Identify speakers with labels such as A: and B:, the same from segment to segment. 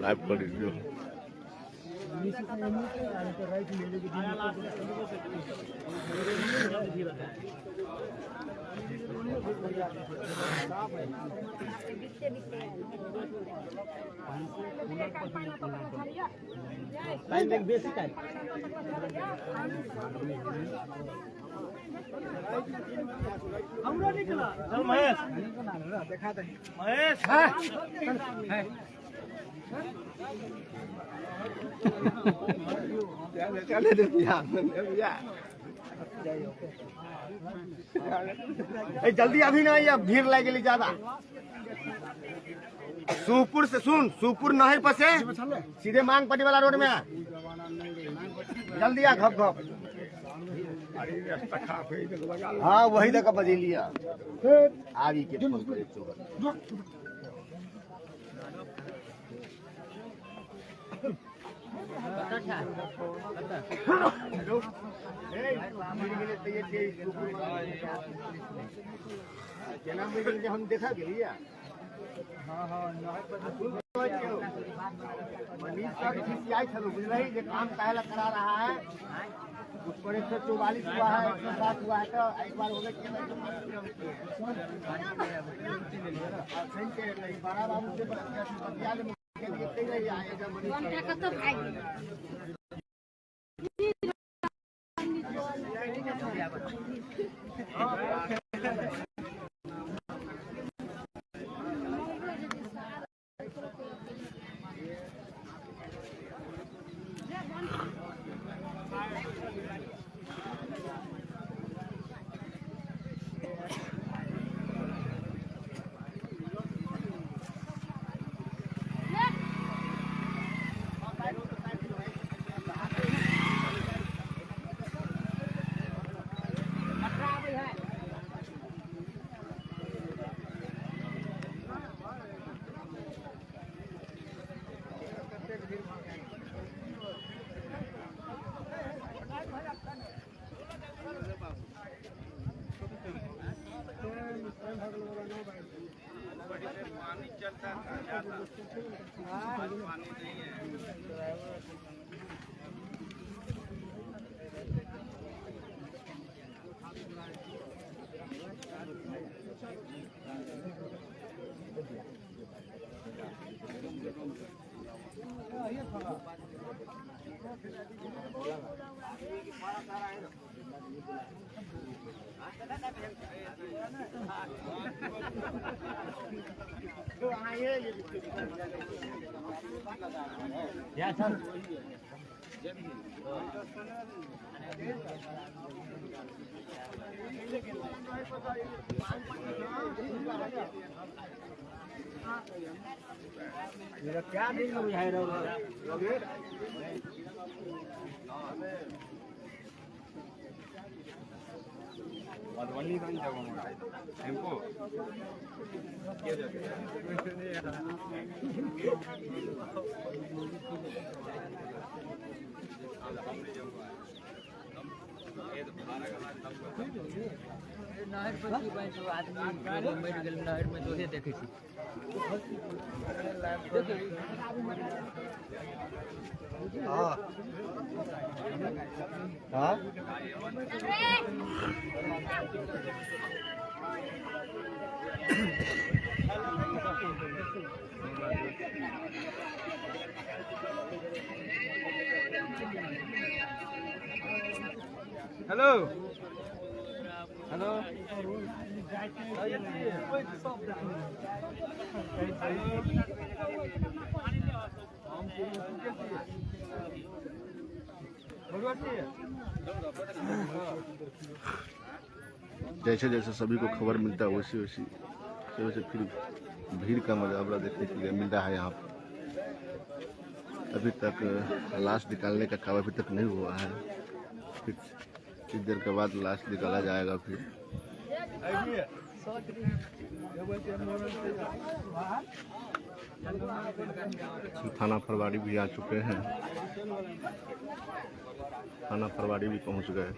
A: Live कर दीजिए।
B: हमरा निकला चल महेश दिखा दे महेश है
A: चले दे भैया जल्दी अभी ना ये भीड़ लग गई ज्यादा। सूपुर से सुन, सूपुर नहर पर से सीधे मांगपट्टी वाला रोड में जल्दी आ घप घप। हाँ वही तक बजे लिया आगे के फोन पर हम देखा गया। मनीष का खिसियाई था बुझल जे काम काहे करा रहा है। उस पर 144 हुआ है, 107 हुआ है, तो एक बार हो गया बड़ा बाबू से पानी चलता था पानी नहीं है।
B: या सर क्या दिन में बुझाई रहो मधुबनी कौन जगह टेम्पो नहर पर आदमी मेडिकल नहर में तो देखे हेलो हेलो
A: जैसे जैसे सभी को खबर मिलता है वैसे वैसे फिर भीड़ का मुकाबला देखने के लिए मिल रहा है यहाँ पर। अभी तक लाश निकालने का काम अभी तक नहीं हुआ है, फिर कुछ देर के बाद लाश निकाला जाएगा। फिर थाना फरवारी भी आ चुके हैं। थाना फरवारी भी पहुंच गए।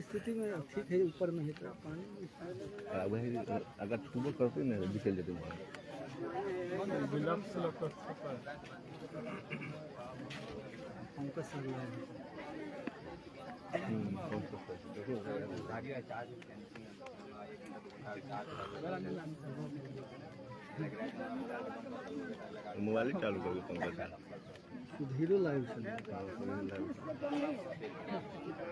B: स्थिति में ठीक है, ऊपर में है तो पानी
A: वही अगर छूबो करते ना निकल जाते वहाँ।
B: हमको सही है।
A: मोबाइल ही चालू करके पंखा
B: धीरे लाइव से।